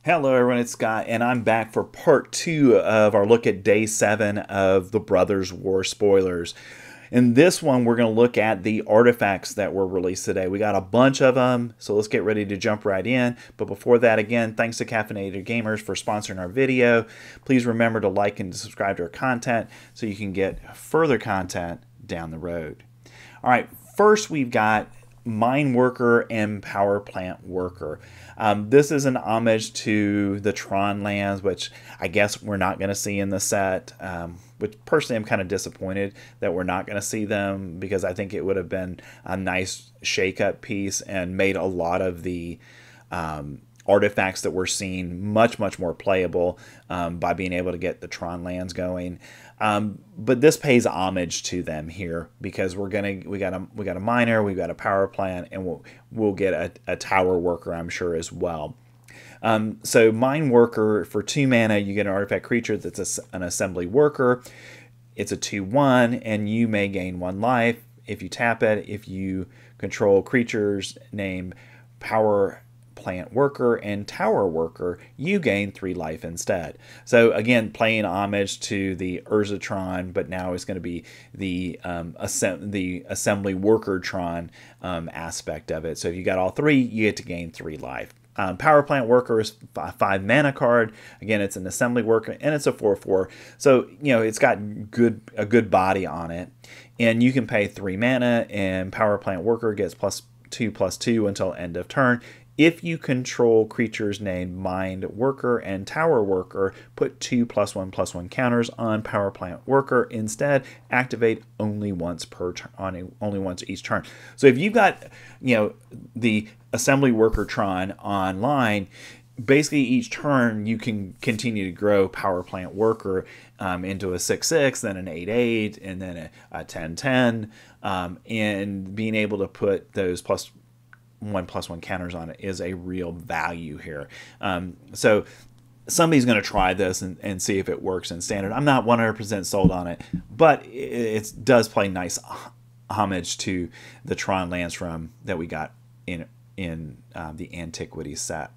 Hello everyone, it's Scott, and I'm back for part 2 of our look at day 7 of the Brothers War spoilers. In this one, we're going to look at the artifacts that were released today. We got a bunch of them, so let's get ready to jump right in. But before that, again, thanks to Caffeinated Gamers for sponsoring our video. Please remember to like and subscribe to our content so you can get further content down the road. All right, first we've got Mine Worker and Power Plant Worker. This is an homage to the Tron lands, which I guess we're not going to see in the set, which personally I'm kind of disappointed that we're not going to see them, because I think it would have been a nice shake-up piece and made a lot of the artifacts that we're seeing much more playable by being able to get the Tron lands going. But this pays homage to them here, because we got a miner, we've got a power plant, and we'll get a tower worker, I'm sure, as well. So Mine Worker, for 2 mana, you get an artifact creature that's an assembly worker. It's a 2/1, and you may gain 1 life if you tap it. If you control creatures named Power Plant Worker and Tower Worker, you gain 3 life instead. So again, playing homage to the Urzatron, but now it's going to be the assembly worker Tron aspect of it. So if you got all 3, you get to gain 3 life. Power Plant Worker is a 5 mana card. Again, it's an assembly worker, and it's a 4/4. So it's got a good body on it, and you can pay 3 mana, and Power Plant Worker gets +2/+2 until end of turn. If you control creatures named Mine Worker and Tower Worker, put 2 +1/+1 counters on Power Plant Worker. Instead, activate only once per turn, only once each turn. So if you've got the Assembly Worker Tron online, basically each turn you can continue to grow Power Plant Worker into a 6/6, then an 8/8, and then a 10/10, and being able to put those +1/+1 counters on it is a real value here. So somebody's going to try this and see if it works in Standard. I'm not 100% sold on it, but it does play nice homage to the Tron lands that we got in the Antiquity set.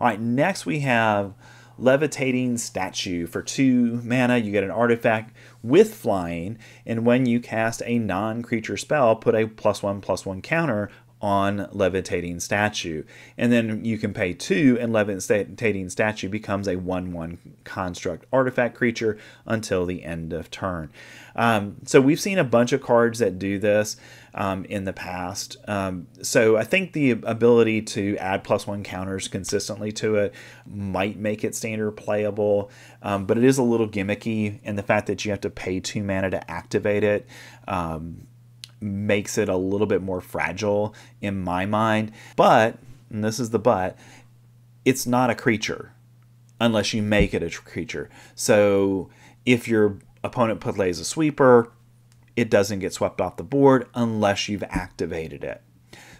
All right, next we have Levitating Statue. For 2 mana, you get an artifact with flying, and when you cast a non-creature spell, put a +1/+1 counter on Levitating Statue, and then you can pay 2, and Levitating Statue becomes a 1/1 construct artifact creature until the end of turn. So we've seen a bunch of cards that do this in the past. So I think the ability to add +1 counters consistently to it might make it standard playable, but it is a little gimmicky, and the fact that you have to pay 2 mana to activate it makes it a little bit more fragile in my mind. But, and this is the but, it's not a creature unless you make it a creature. So if your opponent plays a sweeper, it doesn't get swept off the board unless you've activated it.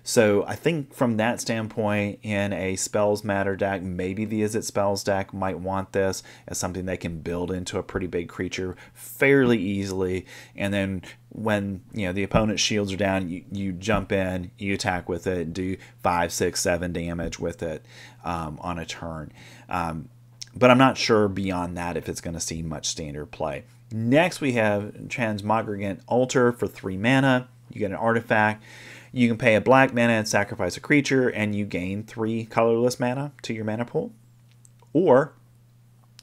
So I think from that standpoint, in a Spells Matter deck, maybe the Is It Spells deck might want this as something they can build into a pretty big creature fairly easily. And then when the opponent's shields are down, you jump in, you attack with it, do 5, 6, 7 damage with it on a turn. But I'm not sure beyond that if it's going to see much standard play. Next we have Transmogrant Altar. For 3 mana. You get an artifact. You can pay a black mana and sacrifice a creature, and you gain 3 colorless mana to your mana pool. Or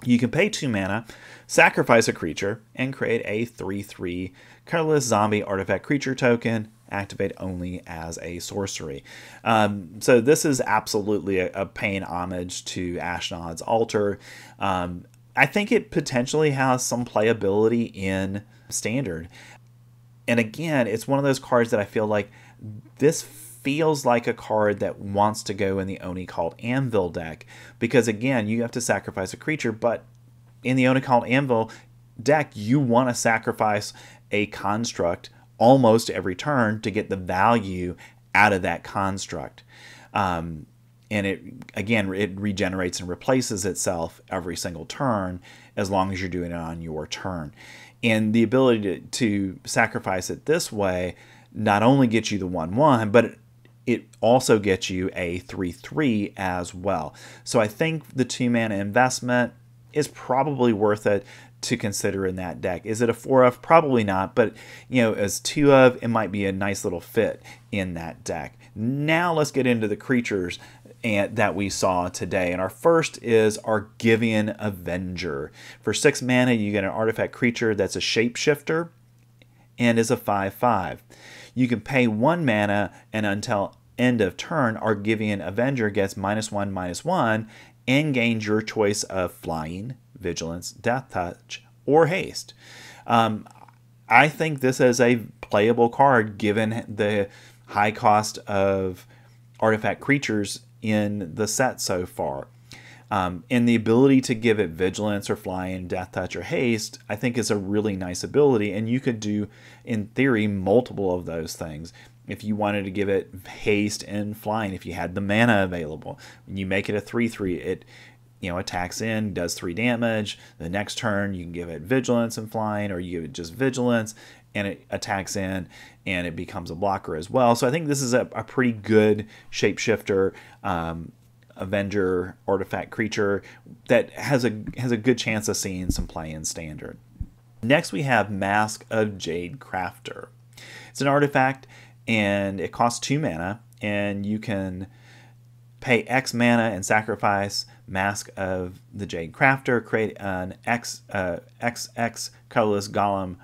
you can pay 2 mana, sacrifice a creature, and create a 3/3 colorless zombie artifact creature token. Activate only as a sorcery. So this is absolutely a paying homage to Ashnod's Altar. I think it potentially has some playability in Standard. And again, it's one of those cards that I feel like this feels like a card that wants to go in the Oni Called Anvil deck, because again, you have to sacrifice a creature, but in the Oni Called Anvil deck, you want to sacrifice a construct almost every turn to get the value out of that construct. And it regenerates and replaces itself every single turn as long as you're doing it on your turn. And the ability to sacrifice it this way not only gets you the 1/1, but it also gets you a 3/3 as well. So I think the 2 mana investment is probably worth it to consider in that deck. Is it a 4 of? Probably not, but as 2 of, it might be a nice little fit in that deck. Now let's get into the creatures that we saw today. And our first is Argivian Avenger. For 6 mana, you get an artifact creature that's a shapeshifter and is a 5/5. You can pay 1 mana, and until end of turn, Argivian Avenger gets -1/-1 and gains your choice of flying, vigilance, death touch, or haste. I think this is a playable card given the high cost of artifact creatures in the set so far. And the ability to give it vigilance or flying, death touch, or haste, I think is a really nice ability, and you could do, in theory, multiple of those things. If you wanted to give it haste and flying, if you had the mana available, when you make it a 3/3, it attacks in, does 3 damage. The next turn, you can give it vigilance and flying, or you give it just vigilance, and it attacks in, and it becomes a blocker as well. So I think this is a pretty good shapeshifter Avenger artifact creature that has a good chance of seeing some play in Standard. Next, we have Mask of Jade Crafter. It's an artifact, and it costs 2 mana, and you can pay X mana and sacrifice Mask of the Jade Crafter, create an XX colorless golem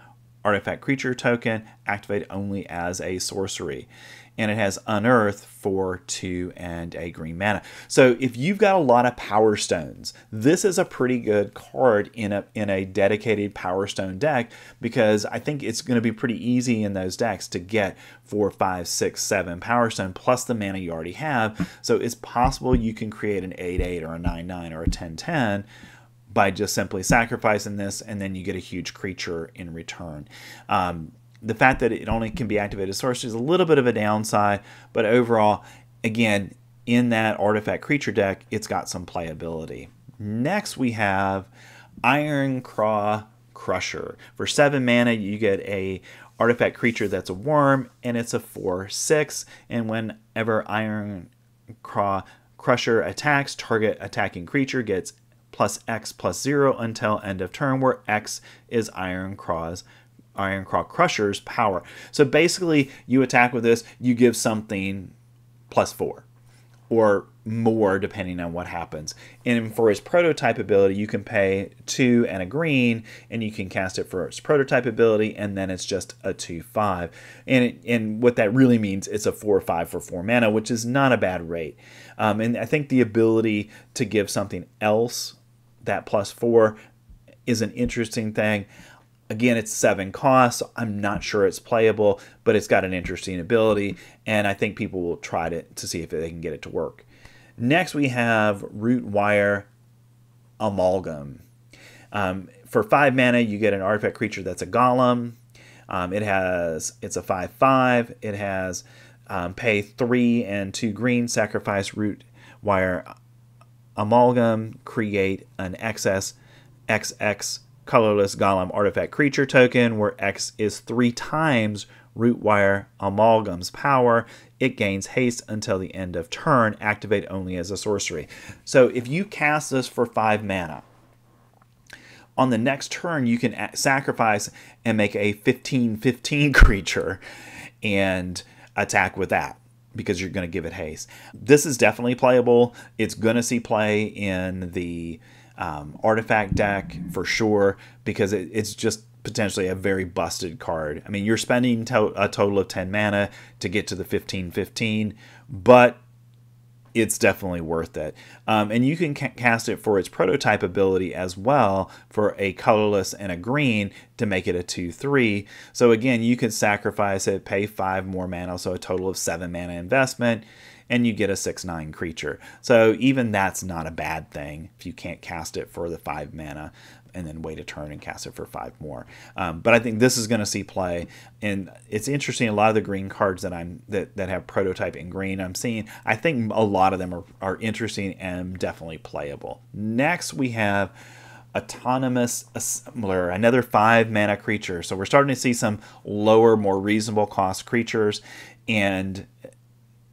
artifact creature token, activate only as a sorcery. And it has Unearth for 2 and a green mana. So if you've got a lot of Power Stones, this is a pretty good card in a dedicated Power Stone deck, because I think it's going to be pretty easy in those decks to get 4, 5, 6, 7 Power Stone plus the mana you already have. So it's possible you can create an 8/8 or a 9/9 or a 10/10 by just simply sacrificing this, and then you get a huge creature in return. The fact that it only can be activated as sorcery is a little bit of a downside, but overall, again, in that artifact creature deck, it's got some playability. Next, we have Ironclaw Crusher. For 7 mana, you get a artifact creature that's a worm, and it's a 4/6, and whenever Ironclaw Crusher attacks, target attacking creature gets +X+0 until end of turn, where X is Ironclaw Crusher's power. So basically, you attack with this, you give something +4 or more depending on what happens. And for its prototype ability, you can pay 2 and a green, and you can cast it for its prototype ability, and then it's just a 2/5. And what that really means, it's a 4/5 for 4 mana, which is not a bad rate. And I think the ability to give something else that +4 is an interesting thing. Again, it's 7 costs. So I'm not sure it's playable, but it's got an interesting ability, and I think people will try to see if they can get it to work. Next, we have Rootwire Amalgam. For 5 mana, you get an artifact creature that's a golem. It's a 5/5. It has pay 3 and 2 green, sacrifice Rootwire Amalgam, create an XX colorless golem artifact creature token, where X is 3 times Rootwire Amalgam's power. It gains haste until the end of turn, activate only as a sorcery. So if you cast this for 5 mana, on the next turn you can sacrifice and make a 15/15 creature and attack with that, because you're going to give it haste. This is definitely playable. It's going to see play in the artifact deck for sure, because it's just potentially a very busted card. I mean, you're spending a total of 10 mana to get to the 15/15, but it's definitely worth it. And you can cast it for its prototype ability as well, for a colorless and a green, to make it a 2/3. So again, you could sacrifice it, pay 5 more mana, so a total of 7 mana investment, and you get a 6/9 creature. So even that's not a bad thing if you can't cast it for the 5 mana and then wait a turn and cast it for 5 more. But I think this is going to see play, and it's interesting. A lot of the green cards that have prototype in green I'm seeing, I think a lot of them are interesting and definitely playable. Next, we have Autonomous Assembler, another 5 mana creature. So we're starting to see some lower, more reasonable cost creatures, and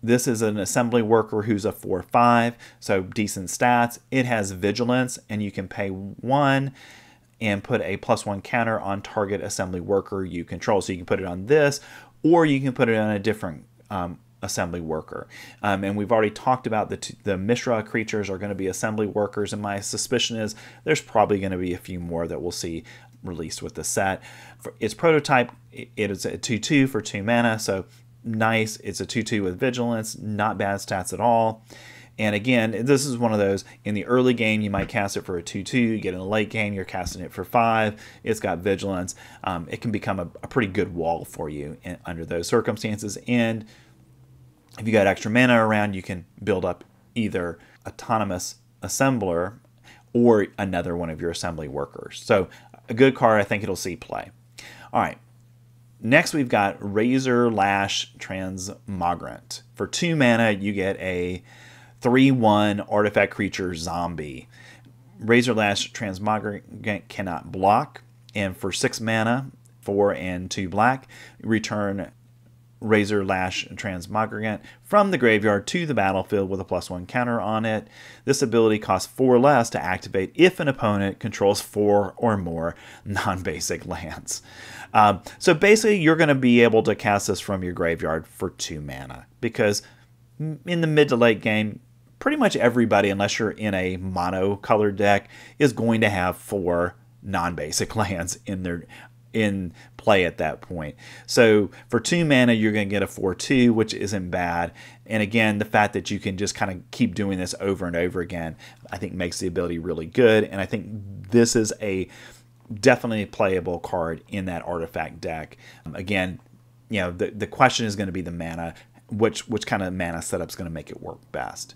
This is an assembly worker who's a 4/5, so decent stats. It has vigilance, and you can pay 1 and put a +1 counter on target assembly worker you control. So you can put it on this, or you can put it on a different assembly worker. And we've already talked about the Mishra creatures are going to be assembly workers, and my suspicion is there's probably going to be a few more that we'll see released with the set. For its prototype, it is a 2/2 for 2 mana, so nice. It's a 2/2 with vigilance, not bad stats at all. And again, this is one of those, in the early game, you might cast it for a 2/2. You get in the late game, you're casting it for 5. It's got vigilance. It can become a pretty good wall for you under those circumstances. And if you got extra mana around, you can build up either autonomous assembler or another one of your assembly workers. So a good card. I think it'll see play. All right. Next, we've got Razor Lash Transmogrant. For 2 mana, you get a 3/1 artifact creature zombie. Razor Lash Transmogrant cannot block, and for 6 mana, 4 and 2 black, return Razor Lash Transmogrant from the graveyard to the battlefield with a +1 counter on it. This ability costs 4 less to activate if an opponent controls 4 or more non-basic lands. So basically, you're going to be able to cast this from your graveyard for 2 mana, because in the mid to late game, pretty much everybody, unless you're in a mono-colored deck, is going to have 4 non-basic lands in play at that point. So for 2 mana, you're going to get a 4/2, which isn't bad. And again, the fact that you can just kind of keep doing this over and over again, I think makes the ability really good. And I think this is definitely a playable card in that artifact deck. Again, the question is going to be the mana. Which kind of mana setup is going to make it work best.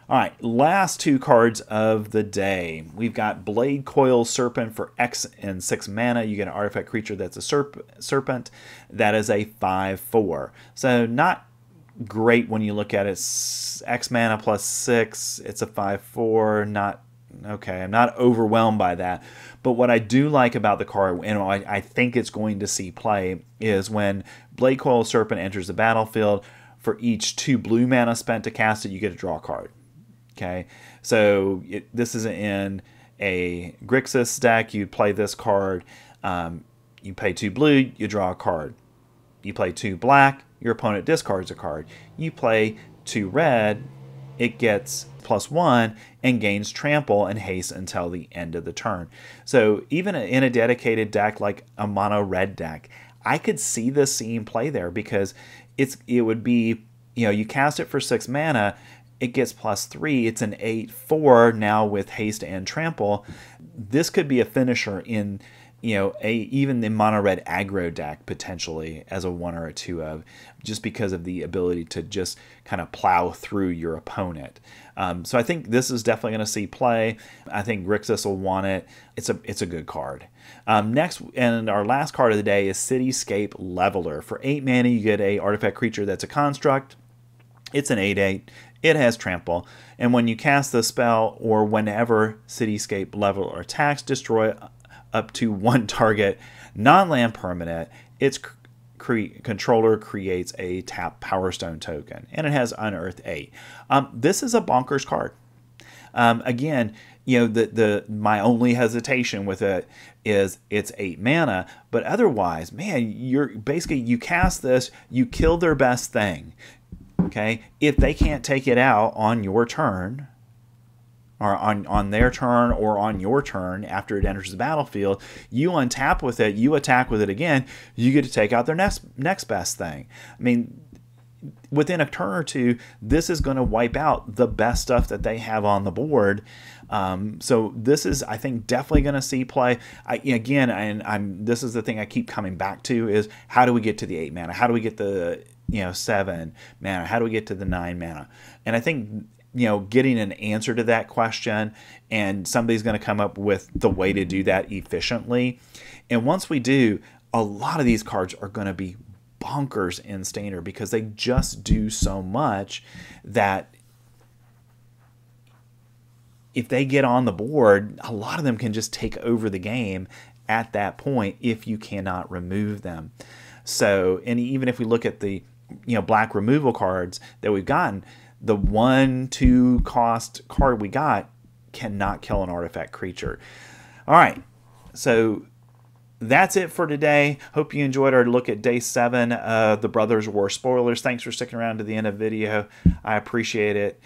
All right, last 2 cards of the day. We've got Blade Coil Serpent for X and 6 mana. You get an artifact creature that's a Serpent. That is a 5/4. So not great when you look at it. X mana plus 6. It's a 5/4. Not okay. I'm not overwhelmed by that. But what I do like about the card, and I think it's going to see play, is when Blade Coil Serpent enters the battlefield, for each 2 blue mana spent to cast it, you get to draw a card. Okay, so this is in a Grixis deck. You play this card, you pay 2 blue, you draw a card. You play 2 black, your opponent discards a card. You play 2 red, it gets +1 and gains trample and haste until the end of the turn. So even in a dedicated deck like a mono red deck, I could see this seeing play there, because it would be, you cast it for 6 mana, it gets +3, it's an 8/4 now with haste and trample. This could be a finisher in, even the mono red aggro deck potentially as a 1 or a 2 of, just because of the ability to just kind of plow through your opponent. So I think this is definitely going to see play. I think Grixis will want it. It's a good card. Next, and our last card of the day is Cityscape Leveler. For 8 mana, you get a artifact creature that's a construct. It's an 8/8. It has trample. And when you cast the spell, or whenever Cityscape Leveler attacks, destroy up to 1 target non-land permanent. Its controller creates a tap Power Stone token, and it has Unearth 8. This is a bonkers card. Again, my only hesitation with it is it's 8 mana, but otherwise, man, you cast this, you kill their best thing. Okay, if they can't take it out on your turn, or on their turn, or on your turn after it enters the battlefield, you untap with it, you attack with it again, you get to take out their next best thing. I mean, within a turn or 2, this is going to wipe out the best stuff that they have on the board. So this is, I think, definitely going to see play. This is the thing I keep coming back to, is how do we get to the 8 mana? How do we get the 7 mana? How do we get to the 9 mana? And I think, getting an answer to that question, and somebody's going to come up with the way to do that efficiently. And once we do, a lot of these cards are going to be bonkers in Standard, because they just do so much that if they get on the board, a lot of them can just take over the game at that point if you cannot remove them. So, and even if we look at the black removal cards that we've gotten, the 1/2 cost card we got cannot kill an artifact creature. All right, so that's it for today. Hope you enjoyed our look at day 7 of the Brothers War spoilers. Thanks for sticking around to the end of the video. I appreciate it.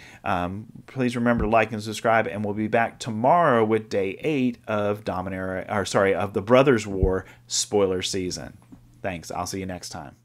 Please remember to like and subscribe, and we'll be back tomorrow with day 8 of of the Brothers War spoiler season. Thanks. I'll see you next time.